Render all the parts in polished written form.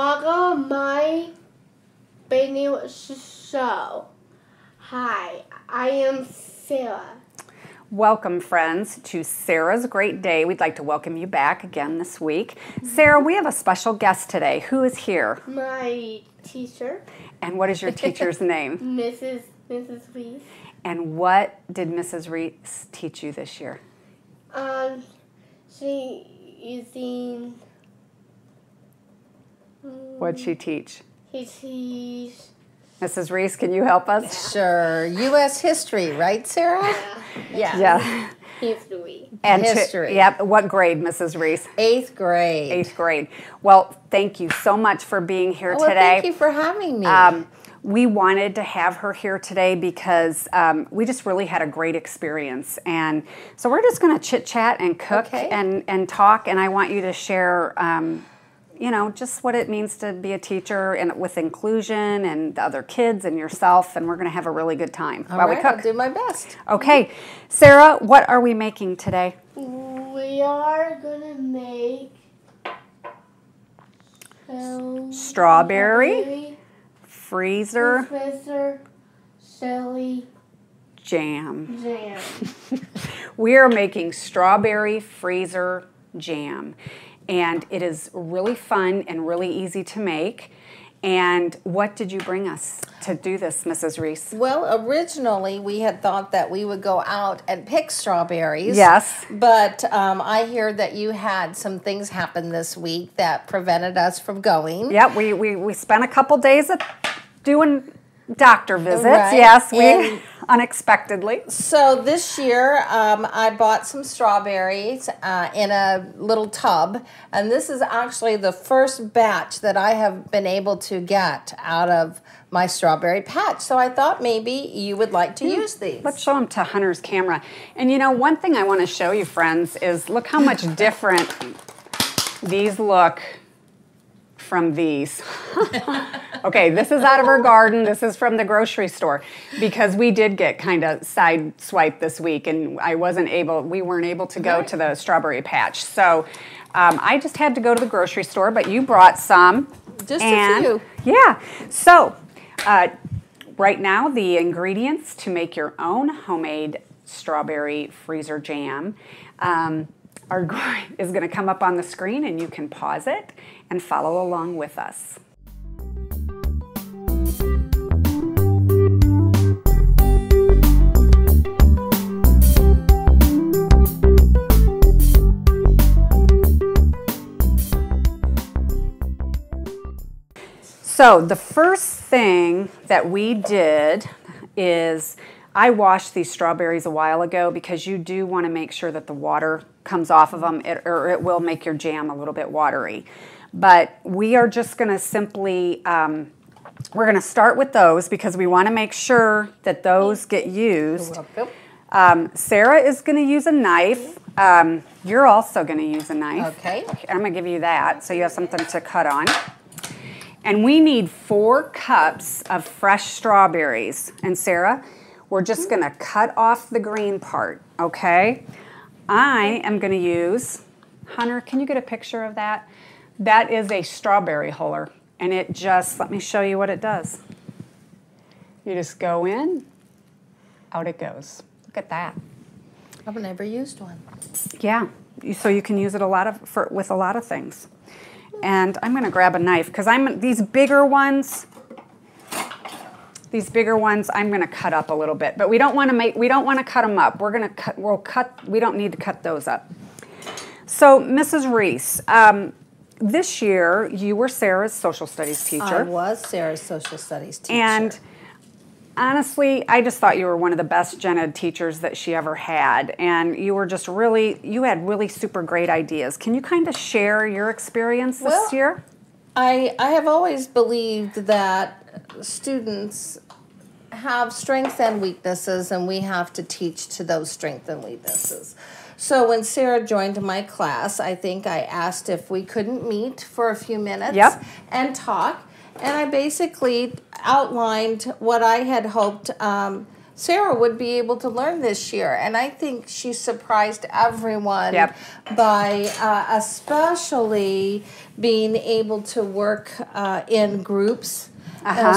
welcome my brand new show. Hi, I am Sarah. Welcome, friends, to Sarah's Great Day. We'd like to welcome you back again this week. Sarah, we have a special guest today. Who is here? My teacher. And what is your teacher's name? Mrs. Rease. And what did Mrs. Rease teach you this year? She using. What'd she teach? She teach. Mrs. Rease, can you help us? Sure. U.S. history, right, Sarah? Yeah. History. And history. Yep. What grade, Mrs. Rease? 8th grade. 8th grade. Well, thank you so much for being here Well, today. thank you for having me. We wanted to have her here today because we just really had a great experience. And so we're just going to chit-chat and cook and talk. And I want you to share, you know, just what it means to be a teacher and with inclusion and the other kids and yourself. And we're going to have a really good time while we cook. I'll do my best. Okay. Sarah, what are we making today? We are going to make strawberry freezer jelly jam. jam. We are making strawberry freezer jam. And it is really fun and really easy to make. And what did you bring us to do this, Mrs. Rease? Well, originally we had thought that we would go out and pick strawberries. Yes. But I hear that you had some things happen this week that prevented us from going. Yeah, we spent a couple days doing doctor visits. Right. Yes, unexpectedly. So this year, I bought some strawberries in a little tub, and this is actually the first batch that I have been able to get out of my strawberry patch. So I thought maybe you would like to use these. Let's show them to Hunter's camera. And you know, one thing I want to show you, friends, is look how much different these look from these. Okay, this is out of our garden. This is from the grocery store because we did get kind of side-swiped this week and we weren't able to go to the strawberry patch. So I just had to go to the grocery store, but you brought some. Just a few. Yeah. So right now, the ingredients to make your own homemade strawberry freezer jam is going to come up on the screen, and you can pause it and follow along with us. So the first thing that we did is I washed these strawberries a while ago because you do want to make sure that the water comes off of them or it will make your jam a little bit watery. But we are just going to simply, we're going to start with those because we want to make sure that those get used. Sarah is going to use a knife. You're also going to use a knife. Okay. I'm going to give you that so you have something to cut on. And we need 4 cups of fresh strawberries. And Sarah, we're just going to cut off the green part, okay? I am going to use, Hunter, can you get a picture of that? That is a strawberry huller. And it just, let me show you what it does. You just go in, out it goes. Look at that. I've never used one. Yeah, so you can use it with a lot of things. And I'm going to grab a knife because these bigger ones I'm going to cut up a little bit, but we don't want to cut them up. We don't need to cut those up. So, Mrs. Rease, this year you were Sarah's social studies teacher. I was Sarah's social studies teacher. And honestly, I just thought you were one of the best gen ed teachers that she ever had. And you were just you had really super great ideas. Can you kind of share your experience this year? I have always believed that students have strengths and weaknesses, and we have to teach to those strengths and weaknesses. So when Sarah joined my class, I think I asked if we couldn't meet for a few minutes and talk. And I basically outlined what I had hoped Sarah would be able to learn this year. And I think she surprised everyone by especially being able to work in groups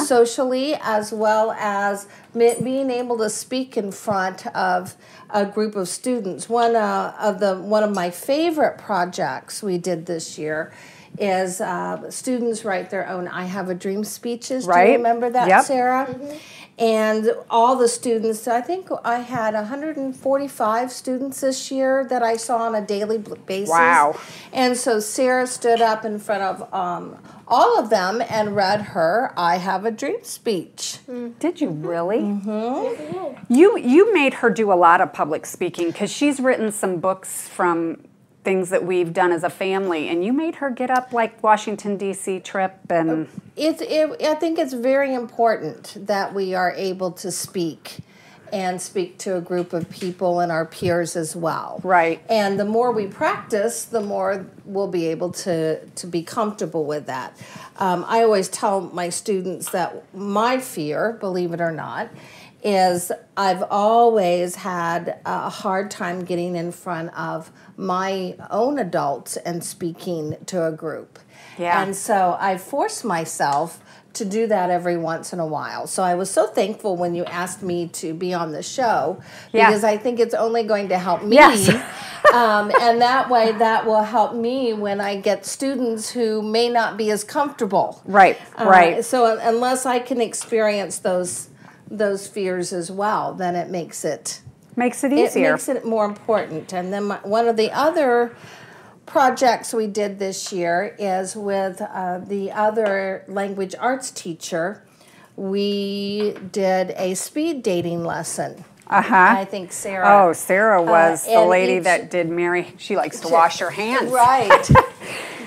socially, as well as being able to speak in front of a group of students. One of my favorite projects we did this year is students write their own I Have a Dream speeches. Do you remember that, Sarah? Mm-hmm. And all the students, I think I had 145 students this year that I saw on a daily basis. Wow. And so Sarah stood up in front of all of them and read her I Have a Dream speech. Did you really? Mm-hmm. You made her do a lot of public speaking because she's written some books from things that we've done as a family, and you made her get up like Washington, D.C. trip. And I think it's very important that we are able to speak to a group of people and our peers as well. Right. And the more we practice, the more we'll be able to be comfortable with that. I always tell my students that my fear, believe it or not, is I've always had a hard time getting in front of my own adults and speaking to a group. Yeah. And so I forced myself to do that every once in a while. So I was so thankful when you asked me to be on the show, because I think it's only going to help me. Yes. And that way that will help me when I get students who may not be as comfortable. Right. So unless I can experience those fears as well, then it makes it easier. It makes it more important. And then one of the other projects we did this year is with the other language arts teacher. We did a speed dating lesson. I think Sarah. Oh, Sarah was the lady that did Mary. She likes to wash her hands. Right.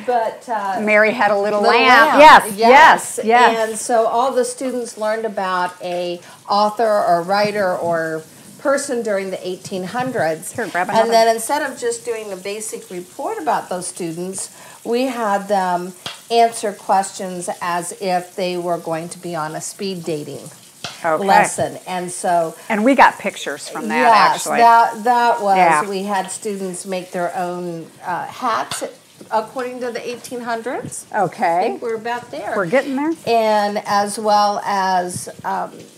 But Mary had a little lamb. Yes. And so all the students learned about a author or writer or person during the 1800s. Here, grab another. And then instead of just doing a basic report about those students, we had them answer questions as if they were going to be on a speed dating lesson. And we got pictures from that, actually. That was, we had students make their own hats according to the 1800s. Okay. I think we're about there. We're getting there. And as well as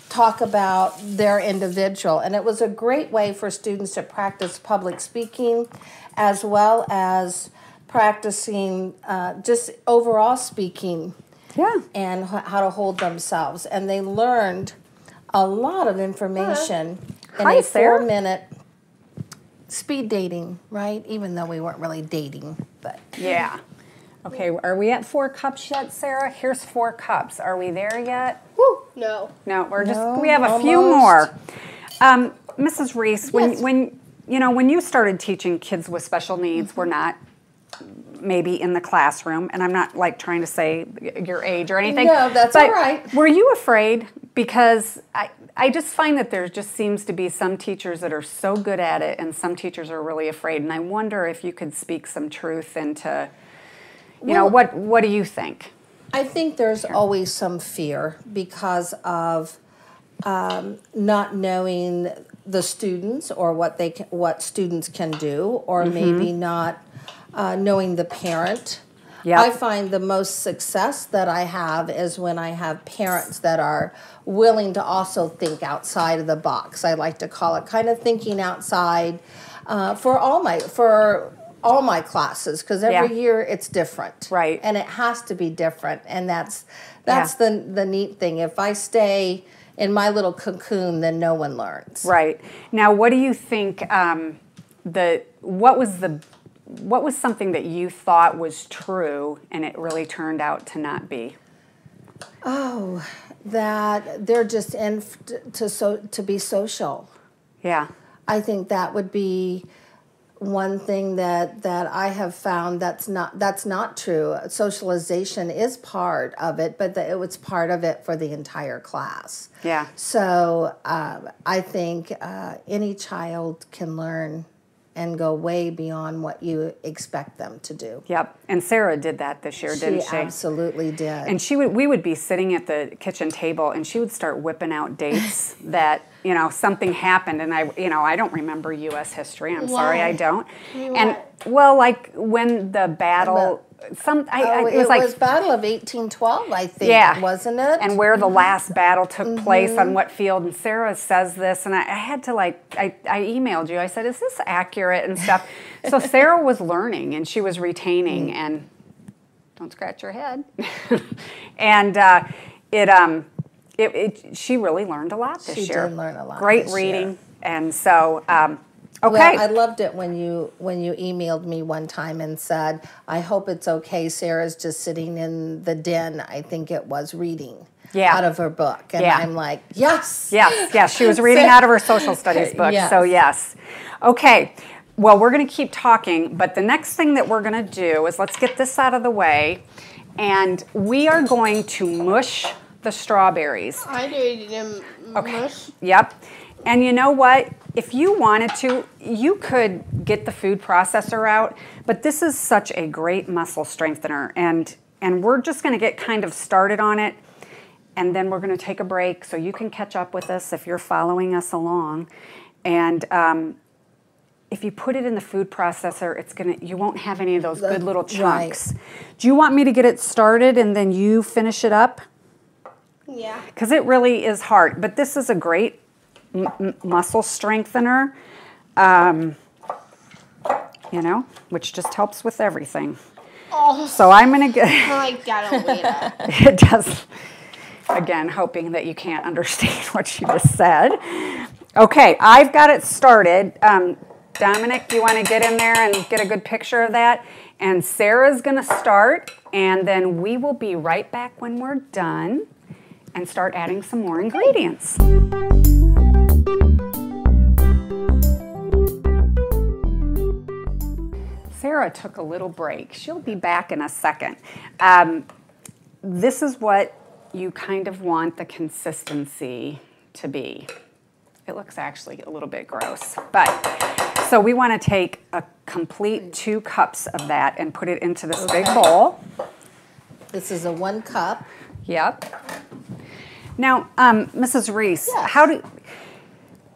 talk about their individual. And it was a great way for students to practice public speaking, as well as practicing just overall speaking. Yeah. And how to hold themselves. And they learned a lot of information in a 4-minute speed dating, right? Even though we weren't really dating, but yeah. Okay, are we at 4 cups yet, Sarah? Here's 4 cups. Are we there yet? Woo, no. No, we have a few more. Mrs. Rease, when you started teaching kids with special needs, we're not maybe in the classroom, and I'm not like trying to say your age or anything. No, that's all right. Were you afraid? Because I just find that there just seems to be some teachers that are so good at it, and some teachers are really afraid. And I wonder if you could speak some truth into, what do you think? I think there's always some fear because of not knowing the students or what students can do, or maybe not knowing the parent. Yep. I find the most success that I have is when I have parents that are willing to also think outside of the box. I like to call it kind of thinking outside for all my classes, because every year it's different. Right. And it has to be different. And that's the neat thing. If I stay in my little cocoon, then no one learns. Right. Now, what do you think what was something that you thought was true and it really turned out to not be? Oh, that they're just in to be social. Yeah. I think that would be one thing that I have found that's not true. Socialization is part of it, but it was part of it for the entire class. Yeah. So I think any child can learn and go way beyond what you expect them to do. Yep. And Sarah did that this year, didn't she? She absolutely did. And we would be sitting at the kitchen table, and she would start whipping out dates that, something happened, and I don't remember U.S. history. I'm sorry, I don't. And well, like when the battle, it was Battle of 1812, I think, wasn't it? And where the last battle took place on what field. And Sarah says this, and I had to I emailed you. I said, "Is this accurate?" and stuff. So Sarah was learning, and she was retaining, and don't scratch your head. And she really learned a lot this year. She did learn a lot. Great reading, and so. Okay. Well, I loved it when you emailed me one time and said, "I hope it's okay. Sarah's just sitting in the den." I think it was reading out of her book, and I'm like, "Yes, yes." She was reading out of her social studies book. Yes. So yes, okay. Well, we're going to keep talking, but the next thing that we're going to do is let's get this out of the way, and we are going to mush the strawberries. I did them mush. Yep. And you know what? If you wanted to, you could get the food processor out, but this is such a great muscle strengthener, and we're just going to get kind of started on it, and then we're going to take a break so you can catch up with us if you're following us along. And if you put it in the food processor, you won't have any of those good little chunks. Right. Do you want me to get it started and then you finish it up? Yeah. Because it really is hard, but this is a great muscle strengthener, which just helps with everything. Oh, so I'm going to get... I gotta wait. It does. Again, hoping that you can't understand what she just said. Okay, I've got it started. Dominic, you want to get in there and get a good picture of that? And Sarah's going to start, and then we will be right back when we're done and start adding some more ingredients. Sarah took a little break. She'll be back in a second. This is what you kind of want the consistency to be. It looks actually a little bit gross, but so we want to take a complete 2 cups of that and put it into this big bowl. This is a 1 cup. Yep. Now, Mrs. Rease, how do...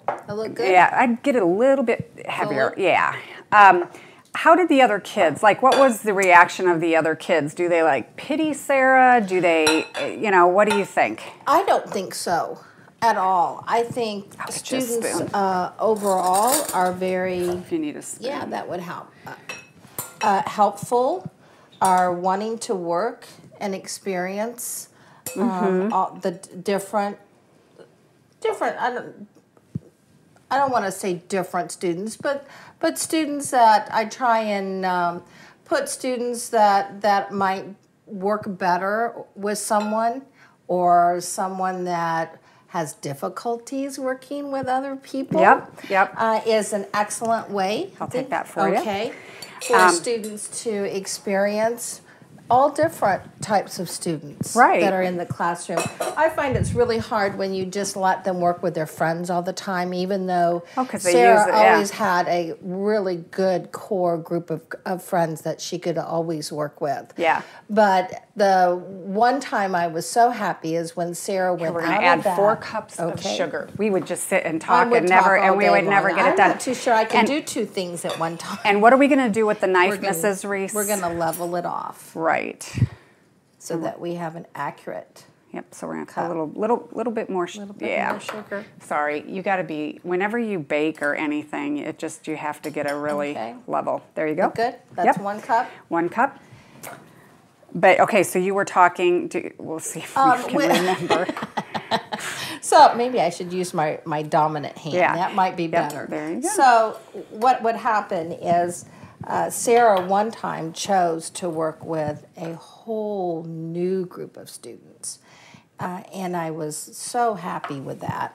I look good? Yeah, I'd get it a little bit heavier. Yeah. How did the other kids, what was the reaction of the other kids? Do they, pity Sarah? Do they, what do you think? I don't think so at all. I think students overall are very... If you need a spoon. Yeah, that would help. Helpful, are wanting to work and experience all the different, I don't want to say different students, but students that I try and put students that might work better with someone, or someone that has difficulties working with other people. Yep. Is an excellent way. I'll take that for you. Okay. For students to experience all different types of students that are in the classroom. I find it's really hard when you just let them work with their friends all the time, even though Sarah always had a really good core group of friends that she could always work with. Yeah. But the one time I was so happy is when Sarah went we're out going to add of that. 4 cups of sugar. We would just sit and talk we would never get it done. I'm not too sure I can do 2 things at one time. And what are we going to do with the knife, Mrs. Rease? We're going to level it off. Right. So that we have an accurate. Yep. So we're going to put a little bit more. More sugar. Sorry, you got to be, whenever you bake or anything, you have to get a really level. There you go. Good. That's 1 cup. 1 cup. But okay, so you were talking. We'll see if we can remember. So maybe I should use my dominant hand. Yeah. That might be better. There you go. So what would happen is Sarah one time chose to work with a whole new group of students. And I was so happy with that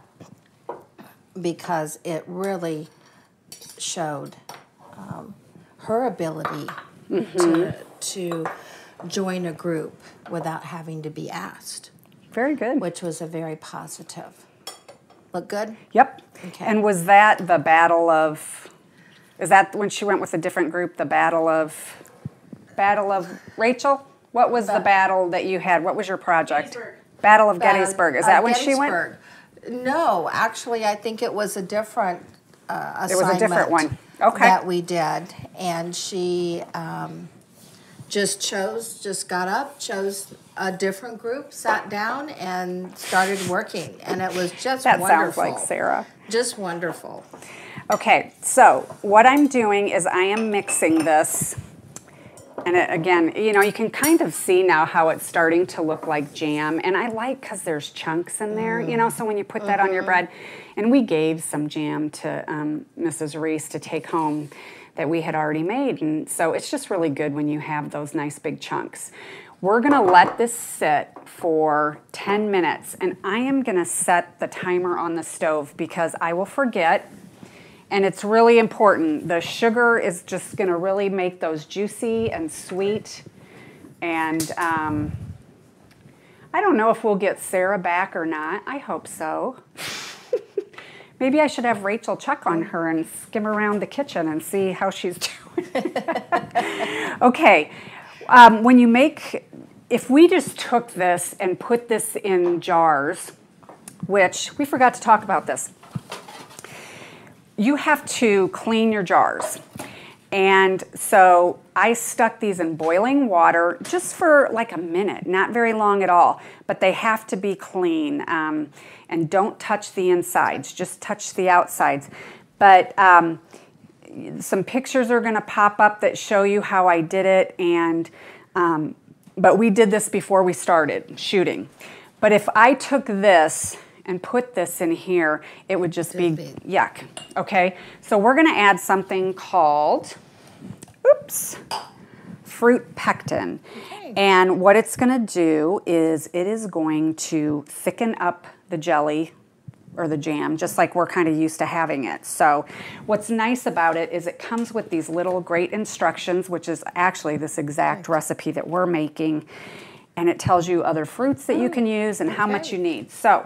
because it really showed her ability to join a group without having to be asked. Very good. Which was a very positive. Look good? Yep. Okay. And was that the battle of Is that when she went with a different group, the Battle of Rachel? What was the battle that you had? What was your project? Battle of Gettysburg. Is that when she went? No, actually, I think it was a different assignment. It was a different one. Okay. That we did, and she just got up, chose a different group, sat down, and started working, and it was just that wonderful. Sounds like Sarah. Just wonderful. Okay, so what I'm doing is I am mixing this. And again, you know, you can kind of see now how it's starting to look like jam. And I like because there's chunks in there, you know, so when you put that on your bread. And we gave some jam to Mrs. Rease to take home that we had already made. And so it's just really good when you have those nice big chunks. We're going to let this sit for 10 minutes. And I am going to set the timer on the stove because I will forget. And it's really important. The sugar is just going to really make those juicy and sweet. And I don't know if we'll get Sarah back or not. I hope so. Maybe I should have Rachel check on her and skim around the kitchen and see how she's doing. Okay. When you make, if we just took this and put this in jars, which we forgot to talk about this. You have to clean your jars. And so I stuck these in boiling water just for like a minute, not very long at all, but they have to be clean. And don't touch the insides, just touch the outsides. But some pictures are going to pop up that show you how I did it. And but we did this before we started shooting. But if I took this and put this in here, it would just be yuck, okay? So we're gonna add something called, fruit pectin. Okay. And what it's gonna do is it is going to thicken up the jelly or the jam, just like we're kind of used to having it. So what's nice about it is it comes with these little great instructions, which is actually this exact recipe that we're making. And it tells you other fruits that you can use and how much you need. So,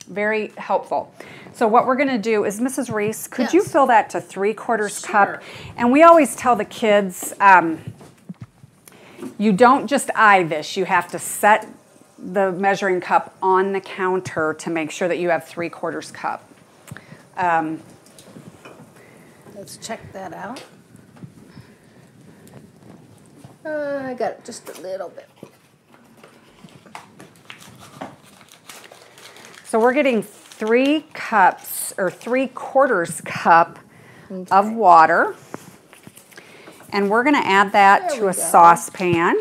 very helpful. So what we're going to do is, Mrs. Rease, could you fill that to 3/4 cup? And we always tell the kids, you don't just eye this. You have to set the measuring cup on the counter to make sure that you have 3/4 cup. Let's check that out. I got just a little bit. So we're getting 3 cups or 3/4 cup of water. And we're going to add that to a saucepan.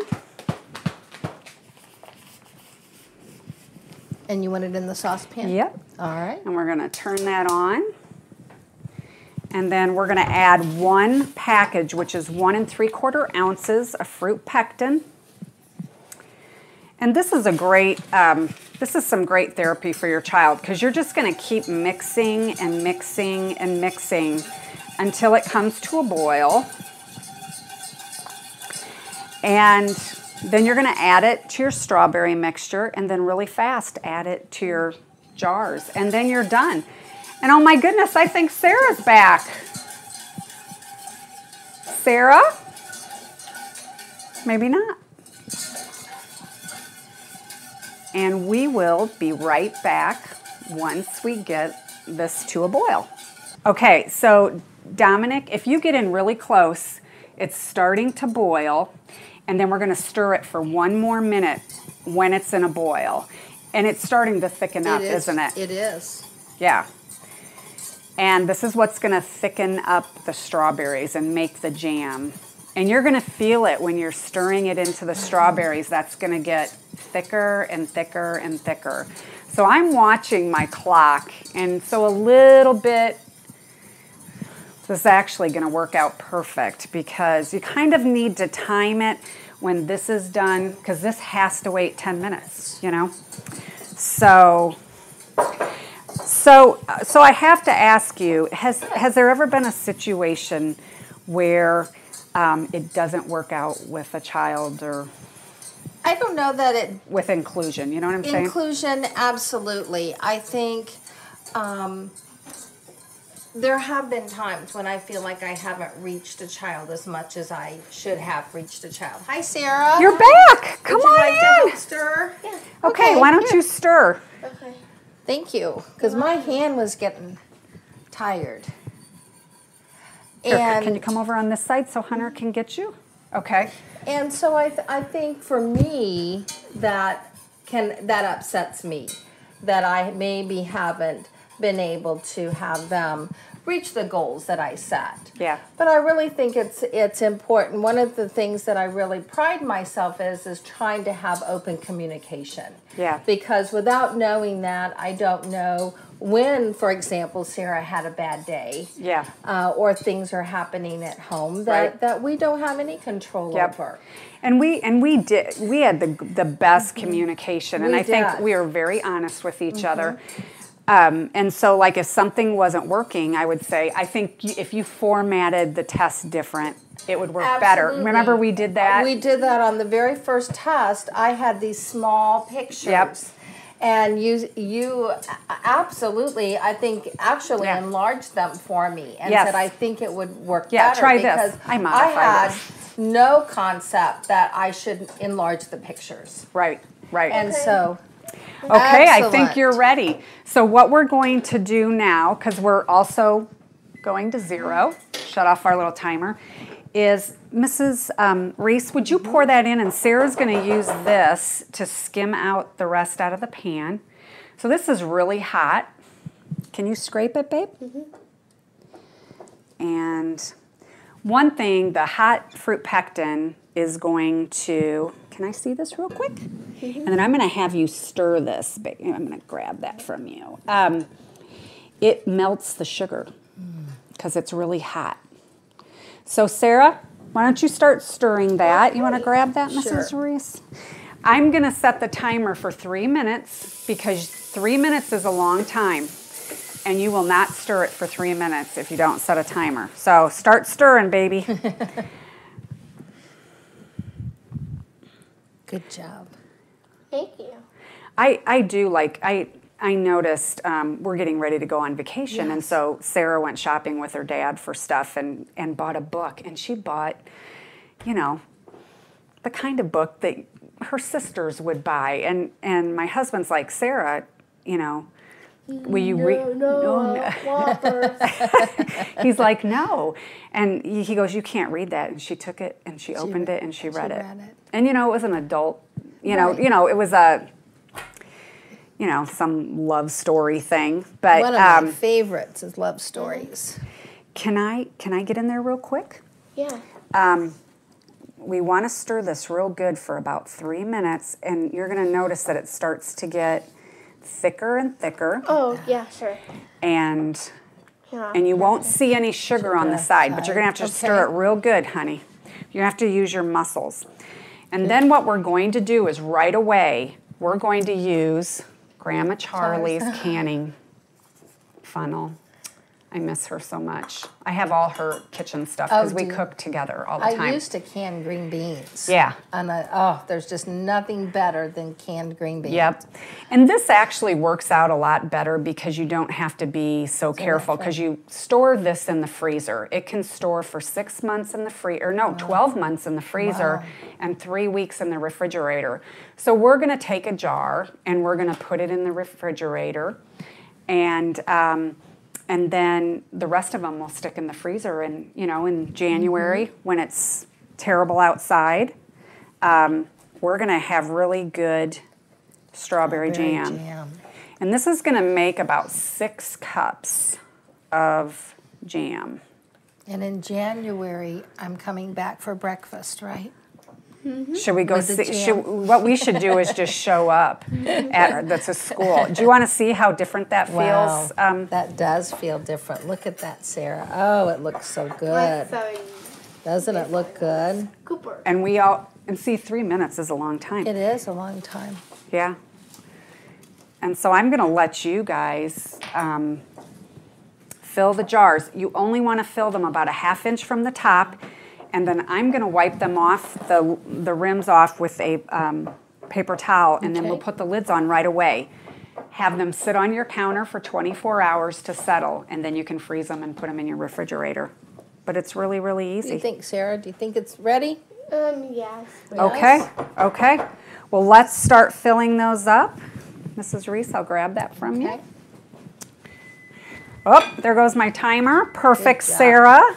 And you want it in the saucepan? Yep. All right. And we're going to turn that on. And then we're going to add 1 package, which is 1 3/4 ounces of fruit pectin. And this is a great, this is some great therapy for your child because you're just going to keep mixing and mixing and mixing until it comes to a boil. And then you're going to add it to your strawberry mixture and then really fast add it to your jars. And then you're done. And oh my goodness, I think Sarah's back. Sarah? Maybe not. And we will be right back once we get this to a boil. Okay, so Dominic, if you get in really close, it's starting to boil, and then we're going to stir it for 1 more minute when it's in a boil. And it's starting to thicken up, isn't it? It is. Yeah. And this is what's going to thicken up the strawberries and make the jam. And you're going to feel it when you're stirring it into the strawberries. That's going to get thicker and thicker and thicker. So I'm watching my clock, and so a little bit, this is actually going to work out perfect because you kind of need to time it when this is done because this has to wait 10 minutes, you know. So I have to ask you, has there ever been a situation where it doesn't work out with a child or I don't know that it with inclusion, you know what I'm saying? Inclusion, absolutely. I think there have been times when I feel like I haven't reached a child as much as I should have reached a child. Hi, Sarah. You're back. Come Would you like to on in. help stir? Yeah. Okay, why don't you stir? Okay. Thank you, because my hand was getting tired. Here, And can you come over on this side so Hunter can get you? Okay. And so I think for me that upsets me that I maybe haven't been able to have them reach the goals that I set. Yeah. But I really think it's important. One of the things that I really pride myself is trying to have open communication. Yeah. Because without knowing that, I don't know when, for example, Sarah had a bad day. Yeah. Or things are happening at home that we don't have any control over. And we had the best communication, and I think we were very honest with each other. And so, like, if something wasn't working, I would say, I think if you formatted the test different, it would work better. Remember we did that? We did that on the very first test. I had these small pictures. Yep. And you absolutely, I think, actually enlarged them for me and said, I think it would work better. Yeah, try because this. I modified I had no concept that I should enlarge the pictures. Right. And so... Okay, I think you're ready. So what we're going to do now, because we're also going to 0, shut off our little timer, is Mrs. Reese, would you pour that in? And Sarah's going to use this to skim out the rest out of the pan. So this is really hot. Can you scrape it, babe? And one thing, the hot fruit pectin is going to... Can I see this real quick? And then I'm going to have you stir this. I'm going to grab that from you. It melts the sugar because it's really hot. So Sarah, why don't you start stirring that? You want to grab that, Mrs. Reese? I'm going to set the timer for 3 minutes because 3 minutes is a long time. And you will not stir it for 3 minutes if you don't set a timer. So start stirring, baby. Good job. Thank you. I do like, I noticed we're getting ready to go on vacation, and so Sarah went shopping with her dad for stuff and bought a book, and she bought, you know, the kind of book that her sisters would buy, and my husband's like, Sarah, you know, will you read? No. He's like, no. And he goes, you can't read that. And she took it and she opened it and she read it. And, you know, it was an adult, you know, it was a, you know, some love story thing. But one of my favorites is love stories. Can I get in there real quick? Yeah. We want to stir this real good for about 3 minutes, and you're going to notice that it starts to get thicker and thicker. Oh, yeah, sure. And you won't see any sugar on the side, but you're going to have to stir it real good, honey. You have to use your muscles. And then what we're going to do is right away, we're going to use Grandma Charlie's canning funnel. I miss her so much. I have all her kitchen stuff because we cook together all the time. I used to can green beans. Yeah. And there's just nothing better than canned green beans. Yep. And this actually works out a lot better because you don't have to be so careful because you store this in the freezer. It can store for 6 months in the freezer, 12 months in the freezer and 3 weeks in the refrigerator. So we're going to take a jar and we're going to put it in the refrigerator, and then the rest of them will stick in the freezer. And, you know, in January, when it's terrible outside, we're going to have really good strawberry jam. And this is going to make about 6 cups of jam. And in January, I'm coming back for breakfast, right? Should we go see? What we should do is just show up that's a school. Do you want to see how different that feels? Wow, that does feel different. Look at that, Sarah. Oh, it looks so good. Doesn't it look good? Cooper. And see, 3 minutes is a long time. It is a long time. Yeah. And so I'm going to let you guys fill the jars. You only want to fill them about a ½ inch from the top. And then I'm going to wipe them off, the rims off with a paper towel, and then we'll put the lids on right away. have them sit on your counter for 24 hours to settle, and then you can freeze them and put them in your refrigerator. But it's really, really What do easy. you think, Sarah? Do you think it's ready? Yes. Okay, okay. Well, let's start filling those up. Mrs. Reese, I'll grab that from you. Okay. Oh, there goes my timer. Perfect, Good job. Sarah.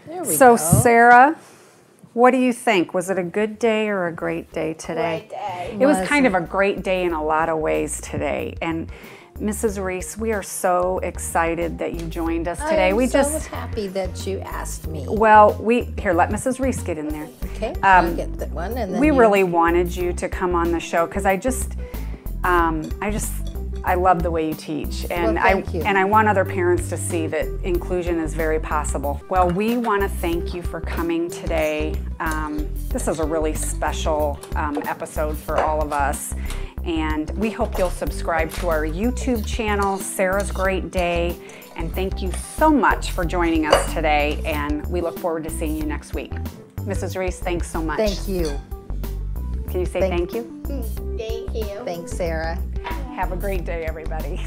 There we So, go. Sarah, what do you think? Was it a good day or a great day today? Great day. It was kind of a great day in a lot of ways today. And Mrs. Reese, we are so excited that you joined us today. I'm We so just, happy that you asked me. well, here, let Mrs. Reese get in there. Okay, I'll get that one, and then We you- really wanted you to come on the show because I love the way you teach, and Well, thank you. I want other parents to see that inclusion is very possible. Well, we want to thank you for coming today. This is a really special episode for all of us, and we hope you'll subscribe to our YouTube channel, Sarah's Great Day, and thank you so much for joining us today, and we look forward to seeing you next week. Mrs. Reese, thanks so much. Thank you. Can you say thank you? Thank you. Thanks, Sarah. Have a great day, everybody.